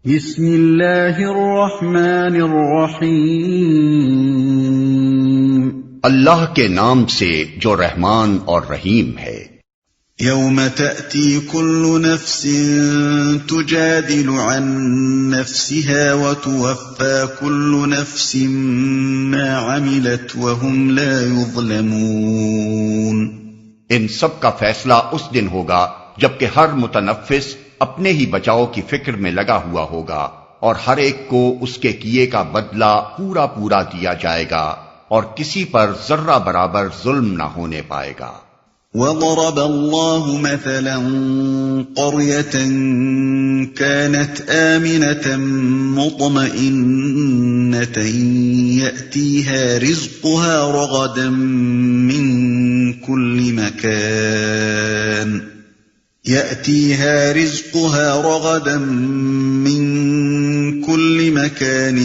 بسم اللہ الرحمن الرحیم، اللہ کے نام سے جو رحمان اور رحیم ہے۔ یوم تأتی کل نفس تجادل عن نفسها وتوفى كل نفس ما عملت وهم لا يظلمون۔ ان سب کا فیصلہ اس دن ہوگا جبکہ ہر متنفس اپنے ہی بچاؤ کی فکر میں لگا ہوا ہوگا، اور ہر ایک کو اس کے کیے کا بدلہ پورا پورا دیا جائے گا، اور کسی پر ذرہ برابر ظلم نہ ہونے پائے گا۔ وضرب الله مثلا قرية كانت آمنة مطمئنة يأتيها رزقها رغدا من كل مكان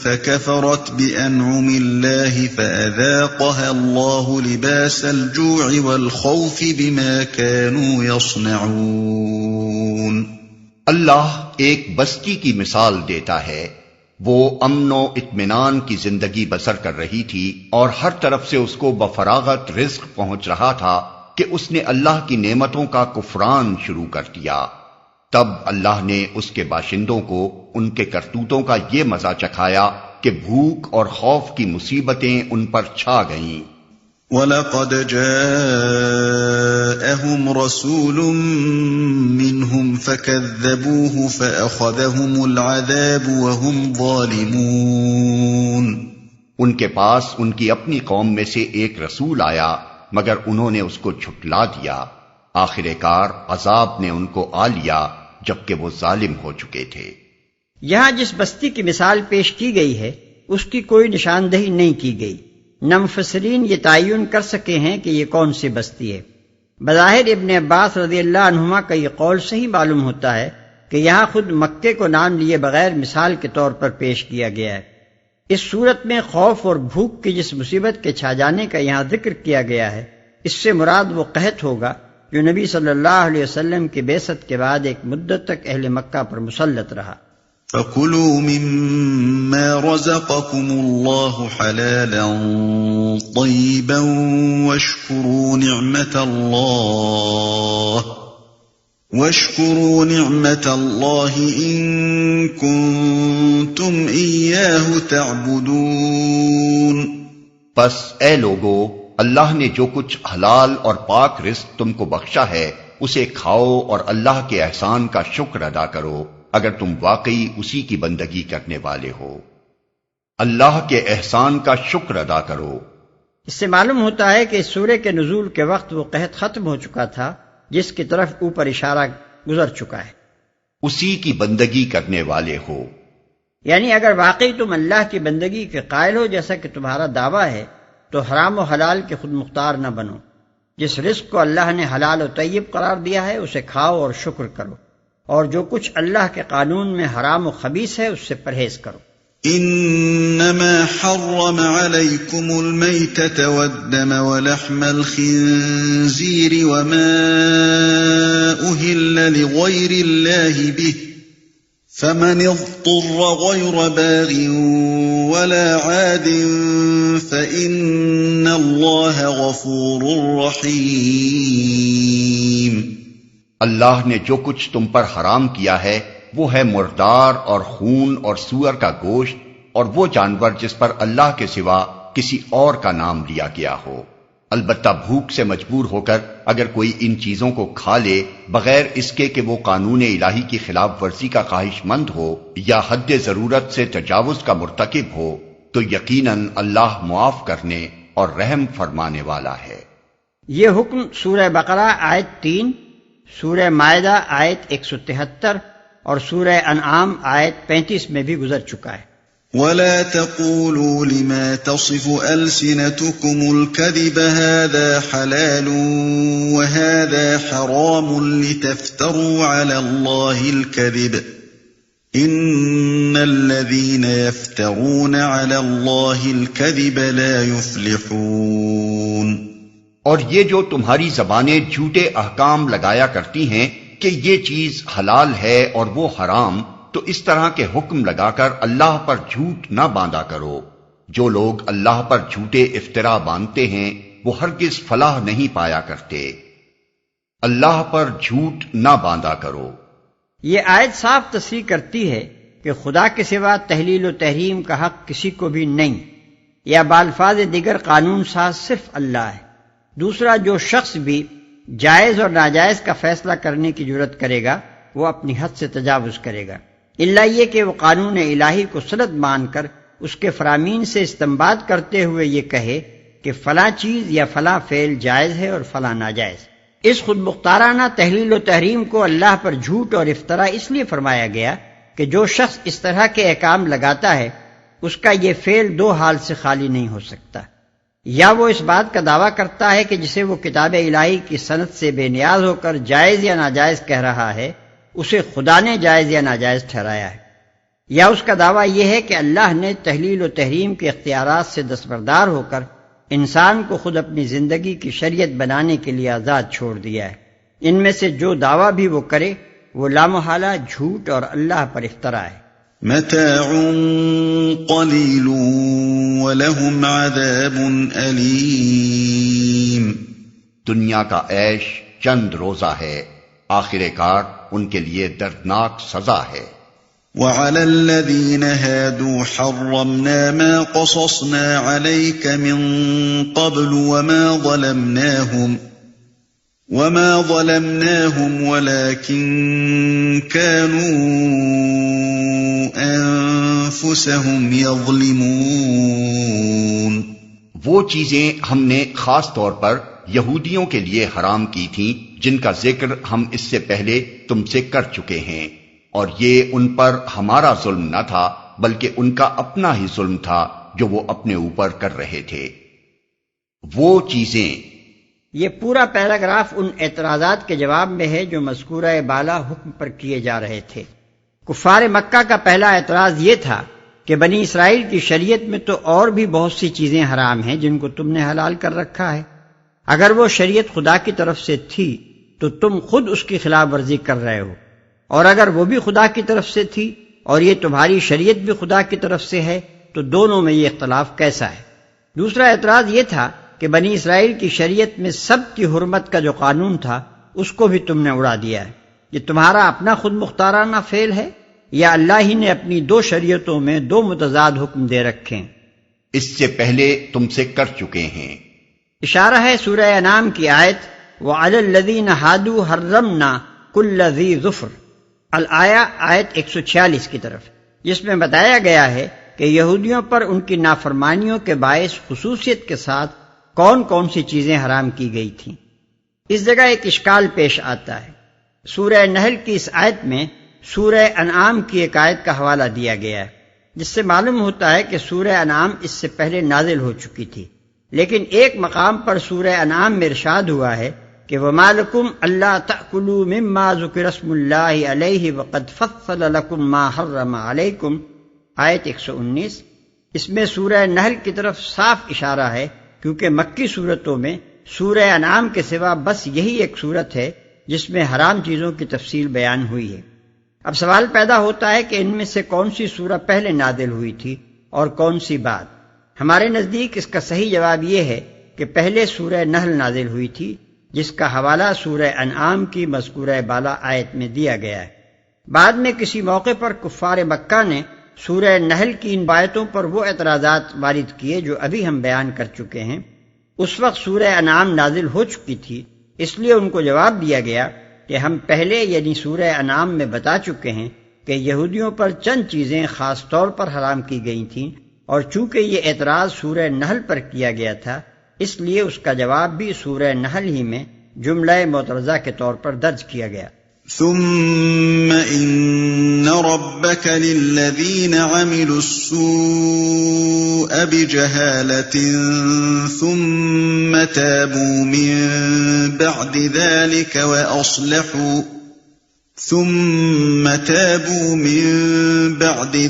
فكفرت بأنعم الله فأذاقها الله لباس الجوع والخوف بما كانوا يصنعون۔ اللہ ایک بستی کی مثال دیتا ہے، وہ امن و اطمینان کی زندگی بسر کر رہی تھی اور ہر طرف سے اس کو بفراغت رزق پہنچ رہا تھا کہ اس نے اللہ کی نعمتوں کا کفران شروع کر دیا۔ تب اللہ نے اس کے باشندوں کو ان کے کرتوتوں کا یہ مزہ چکھایا کہ بھوک اور خوف کی مصیبتیں ان پر چھا گئیں۔ وَلَقَدْ جَاءَهُمْ رَسُولٌ مِّنْهُمْ فَكَذَّبُوهُ فَأَخَذَهُمُ الْعَذَابُ وَهُمْ ظَالِمُونَ۔ ان کے پاس ان کی اپنی قوم میں سے ایک رسول آیا مگر انہوں نے اس کو جھٹلا دیا، آخر کار عذاب نے ان کو آ لیا جبکہ وہ ظالم ہو چکے تھے۔ یہاں جس بستی کی مثال پیش کی گئی ہے اس کی کوئی نشاندہی نہیں کی گئی، نہ مفسرین یہ تعین کر سکے ہیں کہ یہ کون سی بستی ہے۔ بظاہر ابن عباس رضی اللہ عنہما کا یہ قول صحیح معلوم ہوتا ہے کہ یہاں خود مکے کو نام لیے بغیر مثال کے طور پر پیش کیا گیا ہے۔ اس صورت میں خوف اور بھوک کی جس مصیبت کے چھا جانے کا یہاں ذکر کیا گیا ہے، اس سے مراد وہ قحط ہوگا جو نبی صلی اللہ علیہ وسلم کی بعثت کے بعد ایک مدت تک اہل مکہ پر مسلط رہا۔ فَكُلُوا مِمَّا رَزَقَكُمُ اللَّهُ حَلَالًا طَيِّبًا وَاشْكُرُوا نِعْمَةَ اللَّهِ إِن كُنتُمْ إِيَّاهُ تَعْبُدُونَ۔ پس اے لوگو، اللہ نے جو کچھ حلال اور پاک رزق تم کو بخشا ہے اسے کھاؤ اور اللہ کے احسان کا شکر ادا کرو اگر تم واقعی اسی کی بندگی کرنے والے ہو۔ اللہ کے احسان کا شکر ادا کرو۔ اس سے معلوم ہوتا ہے کہ اس سورہ کے نزول کے وقت وہ قحط ختم ہو چکا تھا جس کی طرف اوپر اشارہ گزر چکا ہے۔ اسی کی بندگی کرنے والے ہو، یعنی اگر واقعی تم اللہ کی بندگی کے قائل ہو جیسا کہ تمہارا دعویٰ ہے تو حرام و حلال کے خود مختار نہ بنو۔ جس رزق کو اللہ نے حلال و طیب قرار دیا ہے اسے کھاؤ اور شکر کرو، اور جو کچھ اللہ کے قانون میں حرام و خبیث ہے اس سے پرہیز کرو۔ انما حرم عليكم الميتة والدم ولحم الخنزير وما أهل لغير الله به فمن اضطر غير باغ ولا عاد فإن الله غفور رحيم۔ اللہ نے جو کچھ تم پر حرام کیا ہے وہ ہے مردار اور خون اور سور کا گوشت اور وہ جانور جس پر اللہ کے سوا کسی اور کا نام لیا گیا ہو، البتہ بھوک سے مجبور ہو کر اگر کوئی ان چیزوں کو کھا لے بغیر اس کے کہ وہ قانون الہی کی خلاف ورزی کا خواہش مند ہو یا حد ضرورت سے تجاوز کا مرتکب ہو تو یقیناً اللہ معاف کرنے اور رحم فرمانے والا ہے۔ یہ حکم سورہ بقرہ آیت 3، سورہ مائدہ آیت 173 اور سورہ انعام آیت 35 میں بھی گزر چکا ہے۔ وَلَا تَقُولُوا لِمَا تَصِفُ أَلْسِنَتُكُمُ الْكَذِبَ هَذَا حَلَالٌ وَهَذَا حَرَامٌ لِتَفْتَرُوا عَلَى اللَّهِ الْكَذِبَ إِنَّ الَّذِينَ يَفْتَرُونَ عَلَى اللَّهِ الْكَذِبَ لَا يُفْلِحُونَ۔ اور یہ جو تمہاری زبانیں جھوٹے احکام لگایا کرتی ہیں کہ یہ چیز حلال ہے اور وہ حرام، تو اس طرح کے حکم لگا کر اللہ پر جھوٹ نہ باندھا کرو۔ جو لوگ اللہ پر جھوٹے افطرا باندھتے ہیں وہ ہرگز فلاح نہیں پایا کرتے۔ اللہ پر جھوٹ نہ باندھا کرو۔ یہ آیت صاف تصریح کرتی ہے کہ خدا کے سوا تحلیل و تحریم کا حق کسی کو بھی نہیں، یا بالفاظ دیگر قانون ساز صرف اللہ ہے۔ دوسرا، جو شخص بھی جائز اور ناجائز کا فیصلہ کرنے کی جرت کرے گا وہ اپنی حد سے تجاوز کرے گا، الا یہ کہ وہ قانون الہی کو سند مان کر اس کے فرامین سے استنباط کرتے ہوئے یہ کہے کہ فلاں چیز یا فلاں فعل جائز ہے اور فلاں ناجائز۔ اس خود مختارانہ تحلیل و تحریم کو اللہ پر جھوٹ اور افطرا اس لیے فرمایا گیا کہ جو شخص اس طرح کے احکام لگاتا ہے اس کا یہ فعل دو حال سے خالی نہیں ہو سکتا، یا وہ اس بات کا دعویٰ کرتا ہے کہ جسے وہ کتاب الہی کی سند سے بے نیاز ہو کر جائز یا ناجائز کہہ رہا ہے اسے خدا نے جائز یا ناجائز ٹھہرایا ہے، یا اس کا دعویٰ یہ ہے کہ اللہ نے تحلیل و تحریم کے اختیارات سے دستبردار ہو کر انسان کو خود اپنی زندگی کی شریعت بنانے کے لیے آزاد چھوڑ دیا ہے۔ ان میں سے جو دعویٰ بھی وہ کرے وہ لامحالہ جھوٹ اور اللہ پر افطرا ہے۔ متاع قلیل ولہم عذاب علیم۔ دنیا کا عیش چند روزہ ہے، آخر کار ان کے لیے دردناک سزا ہے۔ وعلى الذين هادوا حرمنا ما قصصنا عليك من قبل وما ظلمناهم ولكن كانوا أنفسهم يظلمون۔ وہ چیزیں ہم نے خاص طور پر یہودیوں کے لیے حرام کی تھیں جن کا ذکر ہم اس سے پہلے تم سے کر چکے ہیں، اور یہ ان پر ہمارا ظلم نہ تھا بلکہ ان کا اپنا ہی ظلم تھا جو وہ اپنے اوپر کر رہے تھے۔ وہ چیزیں، یہ پورا پیراگراف ان اعتراضات کے جواب میں ہے جو مذکورہ بالا حکم پر کیے جا رہے تھے۔ کفار مکہ کا پہلا اعتراض یہ تھا کہ بنی اسرائیل کی شریعت میں تو اور بھی بہت سی چیزیں حرام ہیں جن کو تم نے حلال کر رکھا ہے، اگر وہ شریعت خدا کی طرف سے تھی تو تم خود اس کی خلاف ورزی کر رہے ہو، اور اگر وہ بھی خدا کی طرف سے تھی اور یہ تمہاری شریعت بھی خدا کی طرف سے ہے تو دونوں میں یہ اختلاف کیسا ہے؟ دوسرا اعتراض یہ تھا کہ بنی اسرائیل کی شریعت میں سب کی حرمت کا جو قانون تھا اس کو بھی تم نے اڑا دیا ہے۔ یہ تمہارا اپنا خود مختارانہ فعل ہے یا اللہ ہی نے اپنی دو شریعتوں میں دو متضاد حکم دے رکھے ہیں؟ اس سے پہلے تم سے کر چکے ہیں۔ اشارہ ہے سورہ انعام کی آیت وَعَلَى الَّذِينَ هَادُوا حَرَّمْنَا كُلَّ ذِي ظُفْرٍ الآیہ آیت 146 کی طرف، جس میں بتایا گیا ہے کہ یہودیوں پر ان کی نافرمانیوں کے باعث خصوصیت کے ساتھ کون کون سی چیزیں حرام کی گئی تھیں۔ اس جگہ ایک اشکال پیش آتا ہے۔ سورہ نحل کی اس آیت میں سورہ انعام کی ایک آیت کا حوالہ دیا گیا ہے جس سے معلوم ہوتا ہے کہ سورہ انعام اس سے پہلے نازل ہو چکی تھی، لیکن ایک مقام پر سورہ انعام میں ارشاد ہوا ہے کہ وَمَا لَكُمْ أَلَّا تَأْكُلُوا مِمَّا ذُكِرَ اسْمُ اللَّهِ عَلَيْهِ وَقَدْ فَصَّلَ لَكُمْ مَا حَرَّمَ عَلَيْكُمْ آیت 119۔ اس میں سورہ نحل کی طرف صاف اشارہ ہے کیونکہ مکی صورتوں میں سورہ انعام کے سوا بس یہی ایک صورت ہے جس میں حرام چیزوں کی تفصیل بیان ہوئی ہے۔ اب سوال پیدا ہوتا ہے کہ ان میں سے کون سی سورہ پہلے نازل ہوئی تھی اور کون سی بعد؟ ہمارے نزدیک اس کا صحیح جواب یہ ہے کہ پہلے سورہ نحل نازل ہوئی تھی جس کا حوالہ سورہ انعام کی مذکورہ بالا آیت میں دیا گیا ہے۔ بعد میں کسی موقع پر کفار مکہ نے سورہ نحل کی ان آیتوں پر وہ اعتراضات وارد کیے جو ابھی ہم بیان کر چکے ہیں۔ اس وقت سورہ انعام نازل ہو چکی تھی، اس لیے ان کو جواب دیا گیا کہ ہم پہلے یعنی سورہ انعام میں بتا چکے ہیں کہ یہودیوں پر چند چیزیں خاص طور پر حرام کی گئی تھیں، اور چونکہ یہ اعتراض سورہ نحل پر کیا گیا تھا اس لیے اس کا جواب بھی سورہ نحل ہی میں جملہ معترضہ کے طور پر درج کیا گیا۔ ثم ان ربك للذين عملوا السوء بجهالة ثم تابوا من بعد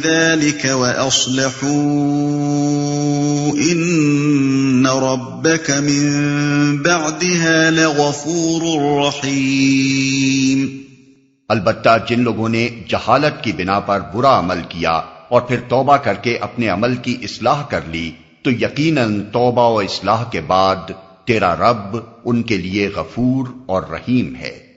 ذلك وأصلحوا إن ربك من بعدها لغفور رحيم۔ البتہ جن لوگوں نے جہالت کی بنا پر برا عمل کیا اور پھر توبہ کر کے اپنے عمل کی اصلاح کر لی تو یقیناً توبہ و اصلاح کے بعد تیرا رب ان کے لیے غفور اور رحیم ہے۔